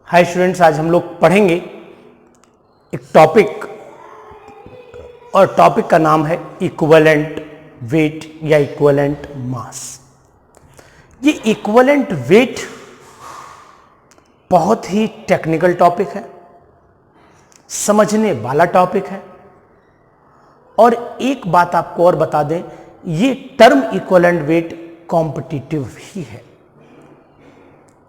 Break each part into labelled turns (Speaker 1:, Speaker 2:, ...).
Speaker 1: Hi students, आज हम लोग पढ़ेंगे एक टॉपिक और टॉपिक का नाम है इक्विवेलेंट वेट या इक्विवेलेंट मास। ये इक्विवेलेंट वेट बहुत ही टेक्निकल टॉपिक है, समझने वाला टॉपिक है। और एक बात आपको और बता दें, ये टर्म इक्विवेलेंट वेट कॉम्पिटिटिव भी है,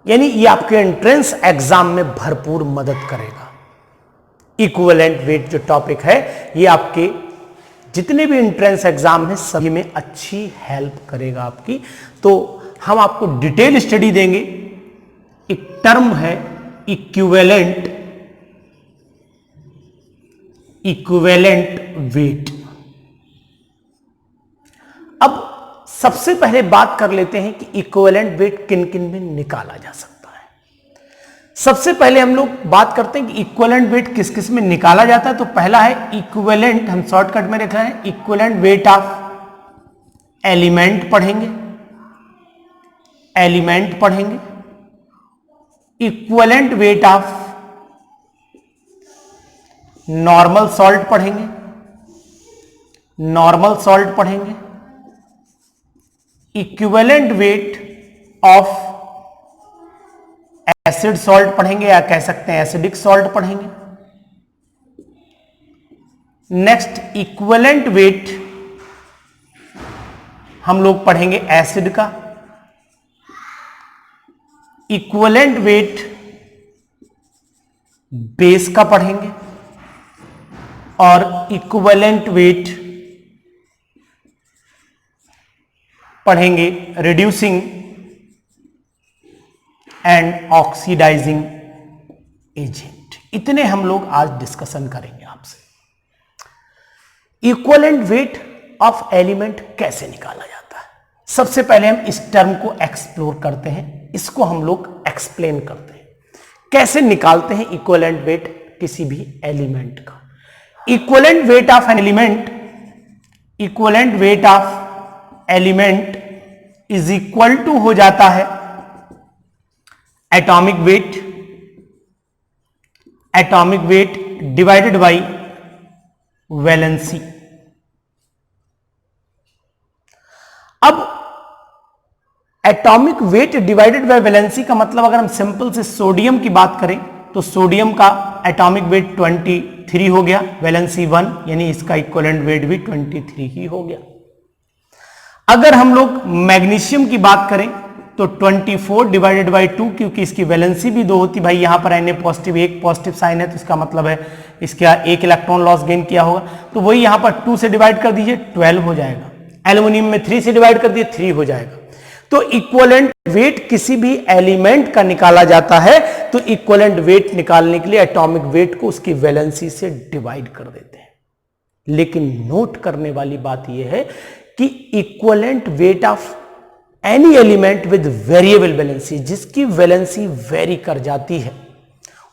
Speaker 1: यानी ये आपके एंट्रेंस एग्जाम में भरपूर मदद करेगा। इक्विवेलेंट वेट जो टॉपिक है, ये आपके जितने भी एंट्रेंस एग्जाम हैं सभी में अच्छी हेल्प करेगा आपकी। तो हम आपको डिटेल स्टडी देंगे। एक टर्म है इक्विवेलेंट वेट। अब सबसे पहले बात कर लेते हैं कि इक्विवेलेंट वेट किन किन में निकाला जा सकता है। सबसे पहले हम लोग बात करते हैं कि इक्विवेलेंट वेट किस किस में निकाला जाता है। तो पहला है इक्विवेलेंट, हम शॉर्टकट में लिखा है इक्विवेलेंट वेट ऑफ एलिमेंट पढ़ेंगे, equivalent weight of normal salt पढ़ेंगे, equivalent weight of acid salt पढ़ेंगे या कह सकते हैं एसिडिक सॉल्ट पढ़ेंगे। नेक्स्ट इक्विवेलेंट वेट हम लोग पढ़ेंगे एसिड का, इक्विवेलेंट वेट बेस का पढ़ेंगे और इक्विवेलेंट वेट पढ़ेंगे रिड्यूसिंग एंड ऑक्सीडाइजिंग एजेंट। इतने हम लोग आज डिस्कशन करेंगे आपसे। इक्विवेलेंट वेट ऑफ एलिमेंट कैसे निकाला जाता है, सबसे पहले हम इस टर्म को एक्सप्लोर करते हैं, इसको हम लोग एक्सप्लेन करते हैं कैसे निकालते हैं इक्विवेलेंट वेट किसी भी एलिमेंट का। Equivalent weight of element is equal to हो जाता है atomic weight divided by valency. अब atomic weight divided by valency का मतलब अगर हम सिंपल से सोडियम की बात करें तो सोडियम का एटॉमिक वेट 23 हो गया, वैलेंसी 1, यानी इसका इक्विवेलेंट वेट भी 23 ही हो गया। अगर हम लोग मैग्नीशियम की बात करें तो 24 डिवाइडेड बाई 2, क्योंकि इसकी वैलेंसी भी 2 होती, भाई यहां पर Na पॉजिटिव, एक पॉजिटिव साइन है तो इसका मतलब है इसका एक इलेक्ट्रॉन लॉस गेन किया होगा, तो वही यहां पर 2 से डिवाइड कर दीजिए 12 हो जाएगा। एल्यूमिनियम में 3 से डिवाइड कर दीजिए 3 हो जाएगा। तो इक्विवेलेंट वेट किसी भी एलिमेंट का निकाला जाता है तो इक्विवेलेंट वेट निकालने के लिए एटॉमिक वेट को उसकी वैलेंसी से डिवाइड कर देते हैं। लेकिन नोट करने वाली बात यह है कि equivalent weight of any element with variable valency, जिसकी वैलेंसी वेरी कर जाती है,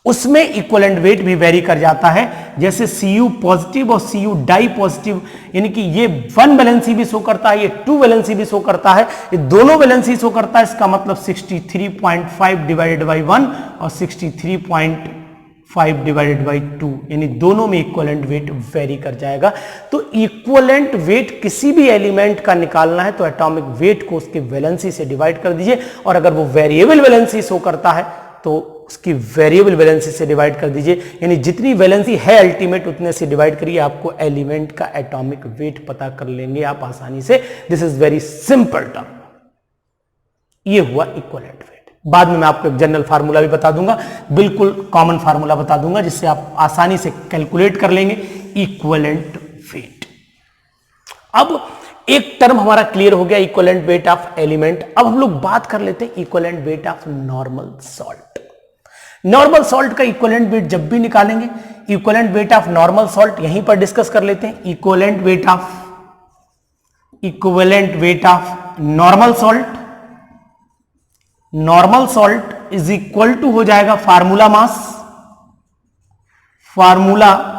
Speaker 1: उसमें इक्विवेलेंट वेट भी वेरी कर जाता है। जैसे Cu पॉजिटिव और Cu डाई पॉजिटिव, यानी कि ये 1 वैलेंसी भी शो करता है, ये 2 वैलेंसी भी शो करता है, ये दोनों वैलेंसी शो करता है। इसका मतलब 63.5 डिवाइडेड बाई 1 और 63.5 डिवाइडेड बाई 2, यानी दोनों में इक्विवेलेंट वेट वेरी कर जाएगा। तो इक्विवेलेंट वेट किसी भी एलिमेंट का निकालना है तो एटॉमिक वेट को उसकी वैलेंसी से डिवाइड कर दीजिए, और अगर वो वेरिएबल वैलेंसी शो करता है तो उसकी वेरिएबल वैलेंसी से डिवाइड कर दीजिए, यानी जितनी वैलेंसी है अल्टीमेट उतने से डिवाइड करिए, आपको एलिमेंट का एटॉमिक वेट पता कर लेंगे आप आसानी से। This is very simple term. ये हुआ इक्विवेलेंट वेट। बाद में मैं आपको एक जनरल फार्मूला भी बता दूंगा, बिल्कुल कॉमन फार्मूला बता दूंगा, जिससे आप आसानी से कैलकुलेट कर लेंगे इक्विवेलेंट वेट। अब एक टर्म हमारा क्लियर हो गया, इक्विवेलेंट वेट ऑफ एलिमेंट। अब हम लोग बात कर लेते हैं equivalent weight of normal salt. Normal salt का इक्विवेलेंट वेट जब भी निकालेंगे, equivalent weight of normal salt यहीं पर डिस्कस कर लेते हैं। Equivalent weight of normal salt is equal to हो जाएगा formula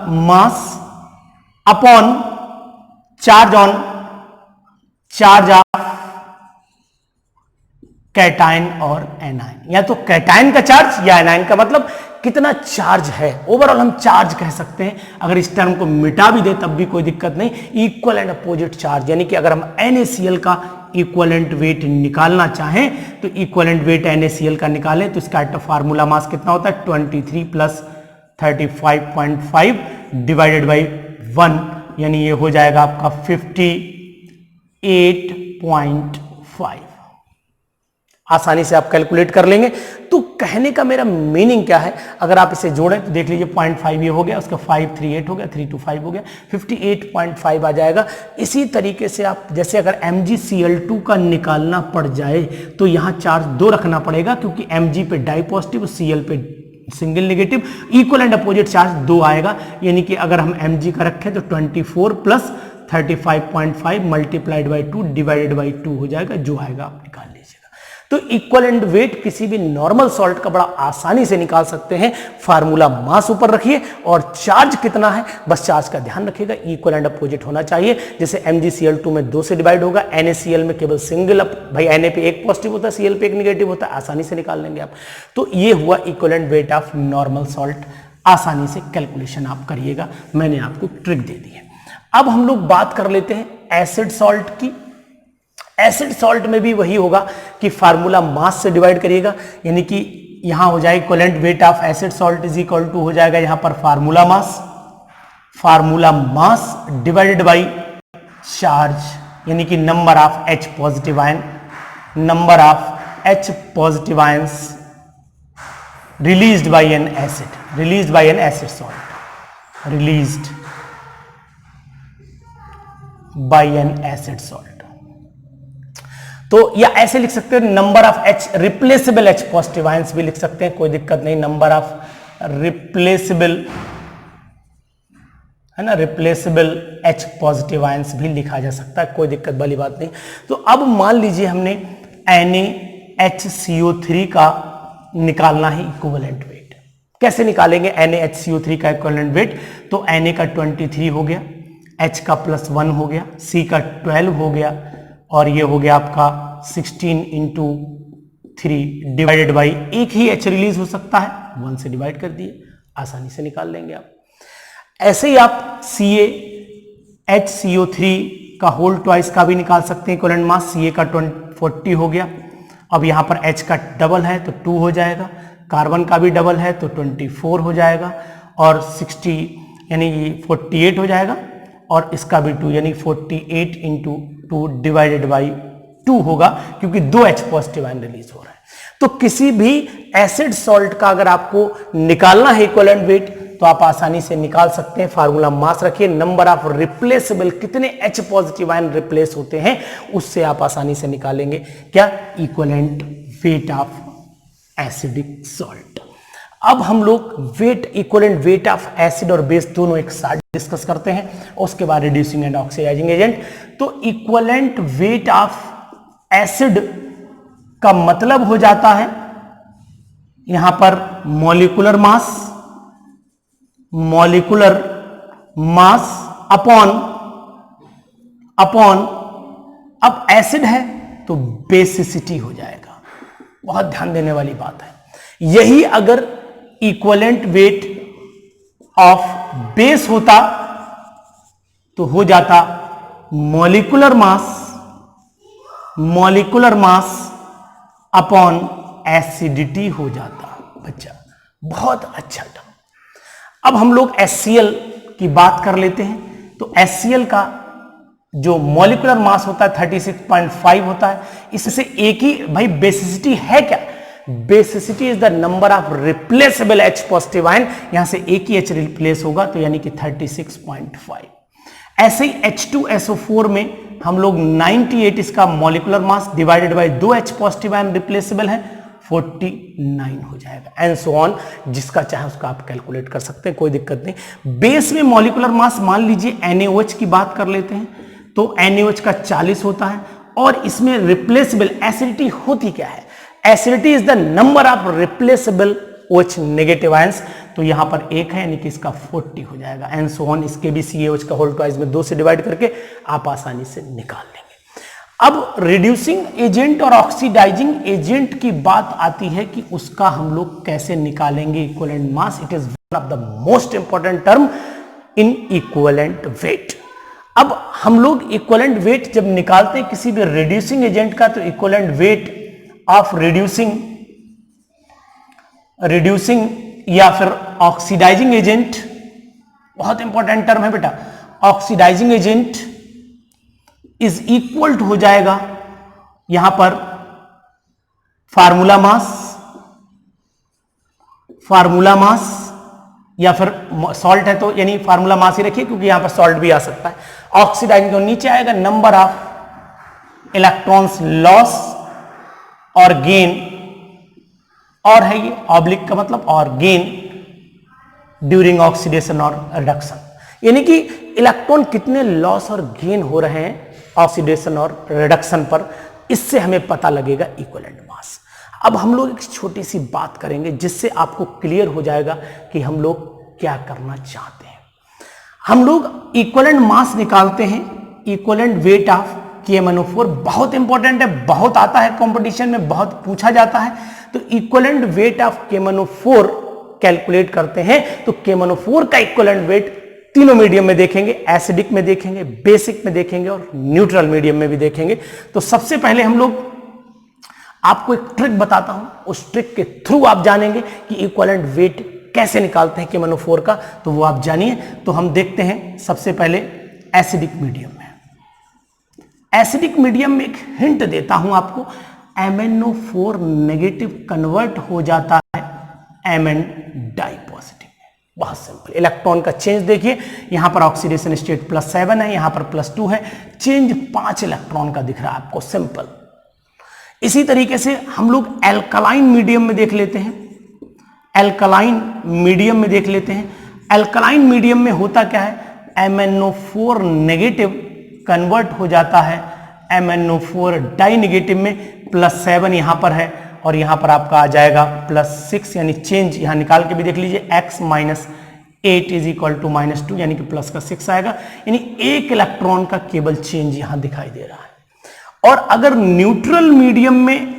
Speaker 1: mass upon charge of cation और एनायन, या तो कैटायन का चार्ज या एनायन का, मतलब कितना चार्ज है, ओवरऑल हम चार्ज कह सकते हैं। अगर इस टर्म को मिटा भी दे तब भी कोई दिक्कत नहीं। इक्वल एंड अपोजिट चार्ज, यानी कि अगर हम NaCl का इक्वलेंट वेट निकालना चाहें तो इक्वलेंट वेट NaCl का निकालें तो इसका फार्मूला मास कितना होता है 23 प्लस 35.5 डिवाइडेड बाई 1, यानी ये हो जाएगा आपका 58.5। आसानी से आप कैलकुलेट कर लेंगे। तो कहने का मेरा मीनिंग क्या है, अगर आप इसे जोड़ें तो देख लीजिए 0.5 ये हो गया, उसका 538 हो गया, 325 हो गया, 58.5 आ जाएगा। इसी तरीके से आप जैसे अगर MgCl2 का निकालना पड़ जाए तो यहां चार्ज 2 रखना पड़ेगा, क्योंकि Mg पे डाई पॉजिटिव और Cl पे single negative, equal and opposite charge 2 आएगा। यानी कि अगर हम Mg का रखें तो 24 plus 35.5 multiplied by 2 divided by 2 हो जाएगा, जो आएगा आप निकाल लीजिएगा। तो इक्वलेंट वेट किसी भी नॉर्मल सॉल्ट का बड़ा आसानी से निकाल सकते हैं। फार्मूला मास ऊपर रखिए और चार्ज कितना है बस चार्ज का ध्यान रखिएगा, इक्वल एंड अपोजिट होना चाहिए। जैसे MgCl2 में 2 से डिवाइड होगा, NaCl में केवल सिंगल, भाई Na पे एक पॉजिटिव होता है, Cl पे एक नेगेटिव होता है, आसानी से निकाल लेंगे आप। तो ये हुआ equivalent weight of normal salt, आसानी से कैलकुलेशन आप करिएगा, मैंने आपको ट्रिक दे दी है। अब हम लोग बात कर लेते हैं एसिड सॉल्ट की। एसिड सॉल्ट में भी वही होगा कि फार्मूला मास से डिवाइड करिएगा, यानी कि यहां हो जाएगा equivalent weight of acid salt is equal to हो जाएगा यहां पर formula mass divided by charge, यानी कि number of H positive ion, number of H positive ions released by an acid, released by an acid salt, released by an acid salt. तो या ऐसे लिख सकते हैं number of H replaceable H positive ions भी लिख सकते हैं, कोई दिक्कत नहीं। नंबर ऑफ रिप्लेसेबल है ना, रिप्लेसेबल H पॉजिटिव आयंस भी लिखा जा सकता है, कोई दिक्कत वाली बात नहीं। तो अब मान लीजिए हमने NaHCO3 का निकालना है इक्विवेलेंट वेट। कैसे निकालेंगे NaHCO3 का इक्विवेलेंट वेट? तो Na का 23 हो गया, H का +1 हो गया, C का 12 हो गया और ये हो गया आपका 16 इंटू 3 डिवाइडेड बाई एक ही H रिलीज हो सकता है, 1 से डिवाइड कर दिए, आसानी से निकाल लेंगे आप। ऐसे ही आप CaHCO3 का होल ट्वाइस का भी निकाल सकते हैं इक्विवेलेंट मास। Ca का 40 हो गया, अब यहां पर H का डबल है तो 2 हो जाएगा, कार्बन का भी डबल है तो 24 हो जाएगा और 60 यानी 48 हो जाएगा और इसका भी 2 यानी 48 इंटू 2 डिवाइडेड बाई 2 होगा, क्योंकि 2 H पॉजिटिव आयन रिलीज हो रहा है। तो किसी भी एसिड सॉल्ट का अगर आपको निकालना है इक्विवेलेंट वेट तो आप आसानी से निकाल सकते हैं। फार्मूला मास रखिए, नंबर ऑफ रिप्लेसेबल कितने H पॉजिटिव आयन रिप्लेस होते हैं उससे आप आसानी से निकालेंगे क्या, equivalent weight of acidic salt. अब हम लोग weight, equivalent weight of acid और बेस दोनों एक साथ डिस्कस करते हैं, उसके बाद रिड्यूसिंग एंड ऑक्सीडाइजिंग एजेंट। तो इक्विवेलेंट वेट ऑफ एसिड का मतलब हो जाता है यहां पर मॉलिक्यूलर मास अपॉन अब एसिड है तो बेसिसिटी हो जाएगा। बहुत ध्यान देने वाली बात है, यही अगर इक्विवेलेंट वेट ऑफ बेस होता तो हो जाता मॉलिक्यूलर मास अपॉन एसिडिटी हो जाता बच्चा। बहुत अच्छा टर्म। अब हम लोग HCl की बात कर लेते हैं। तो HCl का जो मॉलिक्यूलर मास होता है 36.5 होता है। इससे एक ही भाई बेसिसिटी है क्या, basicity is the number of replaceable H positive ion, यहां से एक ही H रिप्लेस होगा तो यानी कि 36.5। ऐसे ही H2SO4 में हम लोग 98 इसका molecular mass divided bye 2 H positive ion replaceable है 49 हो जाएगा, एंड सो ऑन। जिसका चाहे उसका आप कैलकुलेट कर सकते हैं, कोई दिक्कत नहीं। बेस में मॉलिक्यूलर मास मान लीजिए NaOH की बात कर लेते हैं तो NaOH का 40 होता है और इसमें रिप्लेसेबल एसिडिटी होती क्या है, acidity is the number of replaceable OH negative ions, तो यहां पर 1 है यानी कि इसका 40 हो जाएगा, एंड सो ऑन। इसके भी CaOH का होल ट्वाइस में 2 से डिवाइड करके आप आसानी से निकाल लेंगे। अब रिड्यूसिंग एजेंट और ऑक्सीडाइजिंग एजेंट की बात आती है कि उसका हम लोग कैसे निकालेंगे equivalent mass. It is one of the most important term in equivalent weight. अब हम लोग इक्विवेलेंट वेट जब निकालते हैं किसी भी रिड्यूसिंग एजेंट का, तो इक्विवेलेंट वेट ऑफ रिड्यूसिंग या फिर ऑक्सीडाइजिंग एजेंट, बहुत इंपॉर्टेंट टर्म है बेटा, oxidizing agent is equal to हो जाएगा यहां पर फार्मूला मास या फिर सॉल्ट है तो यानी फार्मूला मास ही रखिए क्योंकि यहां पर सॉल्ट भी आ सकता है। ऑक्सीडाइजिंग तो नीचे आएगा नंबर ऑफ इलेक्ट्रॉन्स लॉस और गेन, और है ये ऑब्लिक का मतलब और गेन ड्यूरिंग ऑक्सीडेशन और रिडक्शन, यानी कि इलेक्ट्रॉन कितने लॉस और गेन हो रहे हैं ऑक्सीडेशन और रिडक्शन पर, इससे हमें पता लगेगा इक्विवेलेंट मास। अब हम लोग एक छोटी सी बात करेंगे जिससे आपको क्लियर हो जाएगा कि हम लोग क्या करना चाहते हैं। हम लोग इक्विवेलेंट मास निकालते हैं, इक्विवेलेंट वेट ऑफ KMnO4 बहुत इंपॉर्टेंट है, बहुत आता है कंपटीशन में, बहुत पूछा जाता है। तो equivalent weight of KMnO4 calculate करते हैं तो KMnO4 का इक्विवेलेंट वेट तीनों मीडियम में देखेंगे, एसिडिक में देखेंगे, बेसिक में देखेंगे और न्यूट्रल मीडियम में भी देखेंगे। तो सबसे पहले हम लोग आपको एक ट्रिक बताता हूं, उस ट्रिक के थ्रू आप जानेंगे कि इक्विवेलेंट वेट कैसे निकालते हैं KMnO4 का, तो वो आप जानिए। तो हम देखते हैं सबसे पहले एसिडिक मीडियम में। एसिडिक मीडियम में एक हिंट देता हूं आपको, MnO4 नेगेटिव कन्वर्ट हो जाता है Mn डाई पॉजिटिव में। बहुत सिंपल, इलेक्ट्रॉन का चेंज देखिए, यहां पर ऑक्सीडेशन स्टेट +7 है, यहां पर +2 है, चेंज 5 इलेक्ट्रॉन का दिख रहा है आपको, सिंपल। इसी तरीके से हम लोग एल्कलाइन मीडियम में देख लेते हैं, एल्कलाइन मीडियम में देख लेते हैं। एल्कलाइन मीडियम में होता क्या है, MnO4 नेगेटिव कन्वर्ट हो जाता है MnO4 डाई नेगेटिव में, +7 यहां पर है और यहां पर आपका आ जाएगा +6, यानी चेंज यहां निकाल के भी देख लीजिए, x - 8 इज इक्वल टू -2, यानी कि प्लस का 6 आएगा, यानी एक इलेक्ट्रॉन का केवल चेंज यहां दिखाई दे रहा है। और अगर न्यूट्रल मीडियम में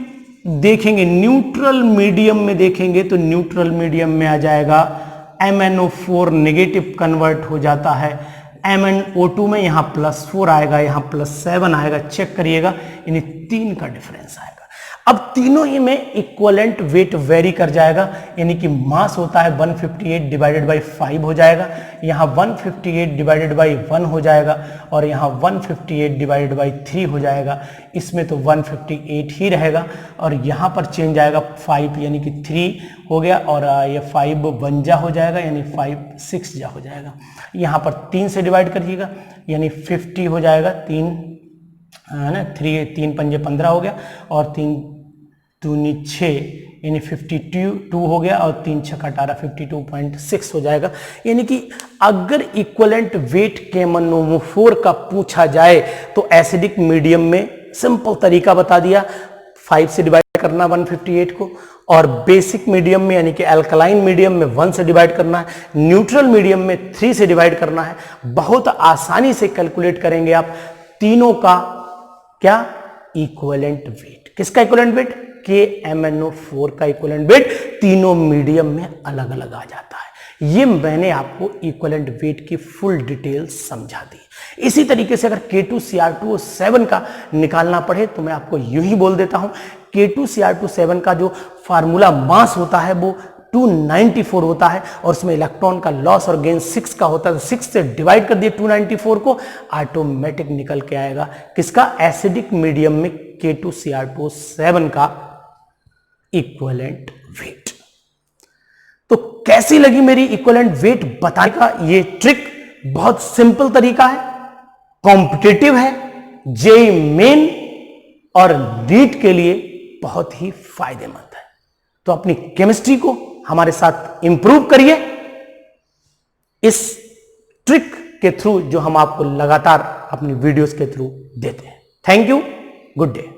Speaker 1: देखेंगे, न्यूट्रल मीडियम में देखेंगे तो न्यूट्रल मीडियम में आ जाएगा MnO4 नेगेटिव कन्वर्ट हो जाता है MnO2 में, यहां +4 आएगा, यहां +7 आएगा, चेक करिएगा, यानी 3 का डिफरेंस आएगा। अब तीनों ही में इक्विवेलेंट वेट वेरी कर जाएगा, यानी कि मास होता है 158 डिवाइडेड बाई 5 हो जाएगा, यहाँ 158 डिवाइडेड बाई 1 हो जाएगा और यहाँ 158 डिवाइडेड बाई 3 हो जाएगा। इसमें तो 158 ही रहेगा और यहाँ पर चेंज आएगा 5, यानी कि 3 हो गया और ये 5 1 जा हो जाएगा, यानी 5 6 जा हो जाएगा। यहाँ पर 3 से डिवाइड करिएगा, यानी 50 हो जाएगा, 3 है ना, 3 पंजे 15 हो गया और 3 दूनी 6, यानी 52 हो गया और 3 6 18, 52.6 हो जाएगा। यानी कि अगर इक्विवेलेंट वेट KMnO4 का पूछा जाए तो एसिडिक मीडियम में सिंपल तरीका बता दिया, 5 से डिवाइड करना 158 को, और बेसिक मीडियम में यानी कि अल्कलाइन मीडियम में 1 से डिवाइड करना है, न्यूट्रल मीडियम में 3 से डिवाइड करना है। बहुत आसानी से कैलकुलेट करेंगे आप तीनों का क्या इक्विवेलेंट वेट। किसका इक्विवेलेंट वेट? KMnO4 का इक्विवेलेंट वेट तीनों मीडियम में अलग अलग आ जाता है। ये मैंने आपको इक्विवेलेंट वेट की फुल डिटेल समझा दी। इसी तरीके से अगर K2Cr2O7 का निकालना पड़े तो मैं आपको यूं ही बोल देता हूं, K2Cr2O7 का जो फार्मूला मास होता है वो 294 होता है और उसमें इलेक्ट्रॉन का लॉस और गेन 6 का होता है। 6 से डिवाइड कर दिए 294 को, ऑटोमेटिक निकल के आएगा किसका? एसिडिक मीडियम में K2Cr2O7 का इक्विवेलेंट वेट। तो कैसी लगी मेरी इक्विवेलेंट वेट बताने का ये ट्रिक? बहुत सिंपल तरीका है, कॉम्पिटिटिव है, जेईई मेन और नीट के लिए बहुत ही फायदेमंद है। तो अपनी केमिस्ट्री को हमारे साथ इंप्रूव करिए इस ट्रिक के थ्रू जो हम आपको लगातार अपनी वीडियोस के थ्रू देते हैं। Thank you, good day.